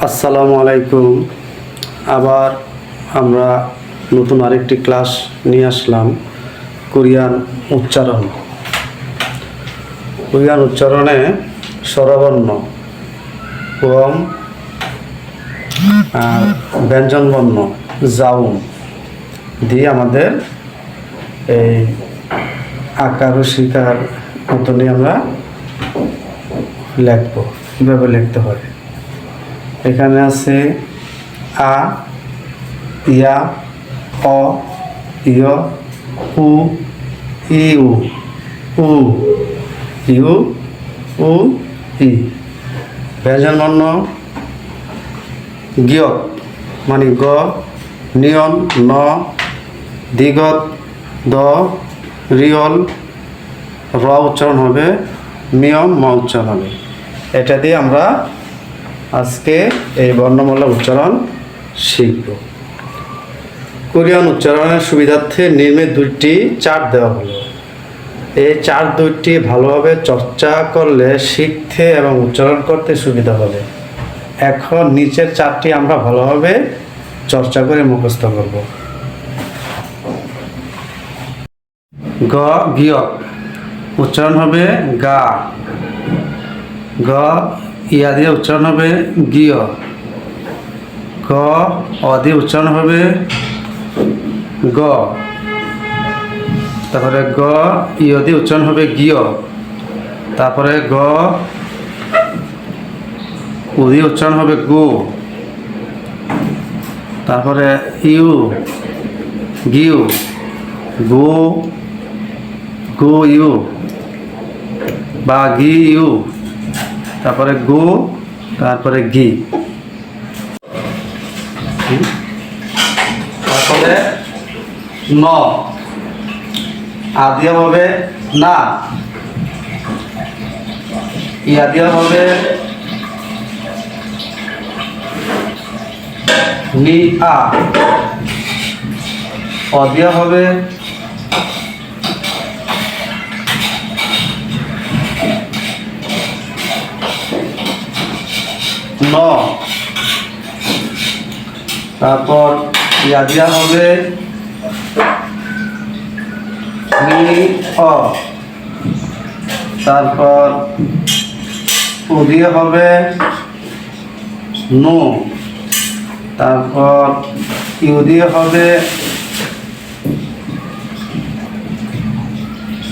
আসসালামু আলাইকুম। আবার আমরা নতুন আরেকটি ক্লাস নিয়ে আসলাম। কোরিয়ান উচ্চারণ। কোরিয়ান উচ্চারণে স্বরবর্ণ এবং ব্যঞ্জনবর্ণ জাউন দিয়ে আমাদের এই আকার ও শিকার মতনই আমরা লিখব। কীভাবে লিখতে হয় এখানে আছে আ, ইয়া, অ, ইয়, উ, ইউ, উ, ইউ, উ, ই। ব্যঞ্জনবর্ণ গিয়ক মানে গ, নিয়ন ন, দ্বিগত দ, রিয়ল র উচ্চারণ হবে, মিয়ম ম উচ্চারণ হবে। এটা দিয়ে আমরা আজকে এই বর্ণমালা উচ্চারণ শিখব। কোরিয়ান উচ্চারণের সুবিধার্থে নিম্নে দুইটি চার্ট দেওয়া হলো। এই চার্ট দুইটি ভালোভাবে চর্চা করলে শিখতে এবং উচ্চারণ করতে সুবিধা হবে। এখন নিচের চার্টটি আমরা ভালোভাবে চর্চা করে মুখস্থ করব। গ গিয়ক উচ্চারণ হবে গা। গ ইয়া দিয়ে উচ্চারণ হবে গিয়। গ অ দিয়ে উচ্চারণ হবে গ। তারপরে গ ইয় দিয়ে উচ্চারণ হবে গিয়। তারপরে গ উ দিয়ে উচ্চারণ হবে গু। তারপরে ইউ গিউ, গু গু ইউ বা গি ইউ। তারপরে গু, তারপরে গি। তারপরে ন আদিয়া হবে না, ইয়া দিয়া হবে নি আ, অদিয়া হবে ন। তারপর ইয়া দিয়া হবে নি অ। তারপর উ দিয়ে হবে নো। তারপর ইউ দিয়ে হবে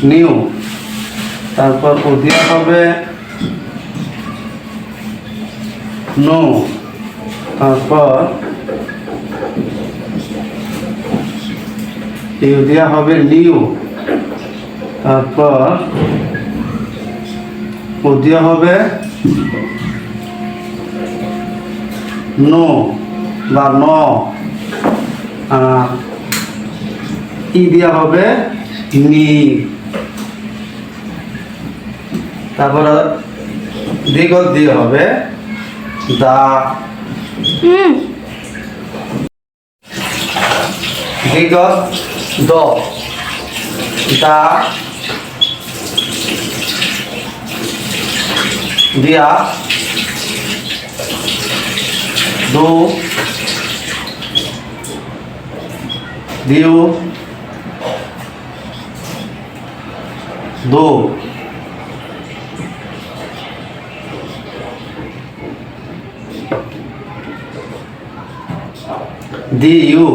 নিউ। তারপর ও দিয়ে হবে নো। তারপর ইউ দেওয়া হবে নিউ। তারপর ও দেওয়া হবে নো বা ন। আর ই দেওয়া হবে নি। তারপর দ্বিগত দিয়ে হবে দা। দ্বিগত দ, দা দিয়া দো, দিও দো। দিউ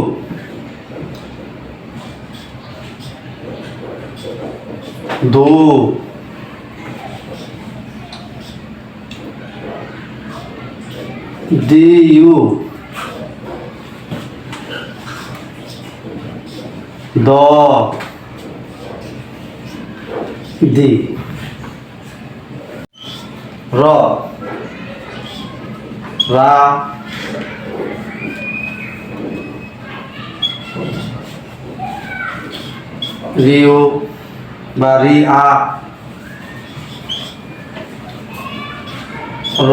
দো। দিউ দ, দি। র রা, রিউ বা রি আ, র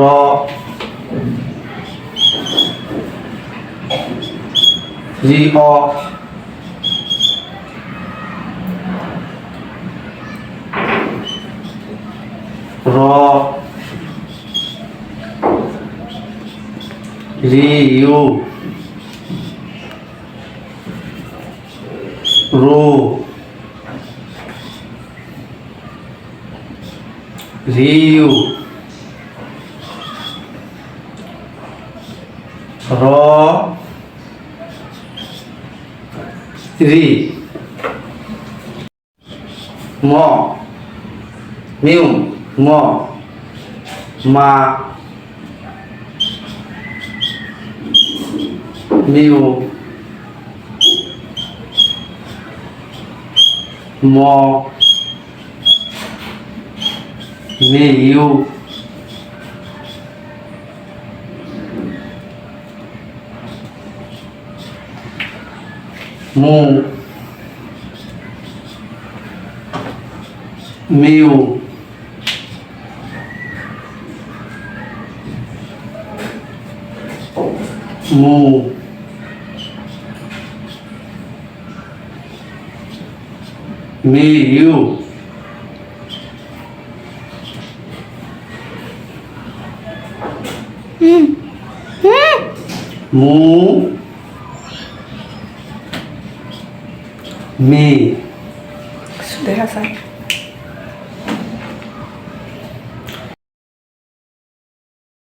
রি অ, র রিউ রো রিউ র রি ম মিউ ম মা মিউ ম মিউ মু মিউ মু মিউ মু মি Sudah Hasan.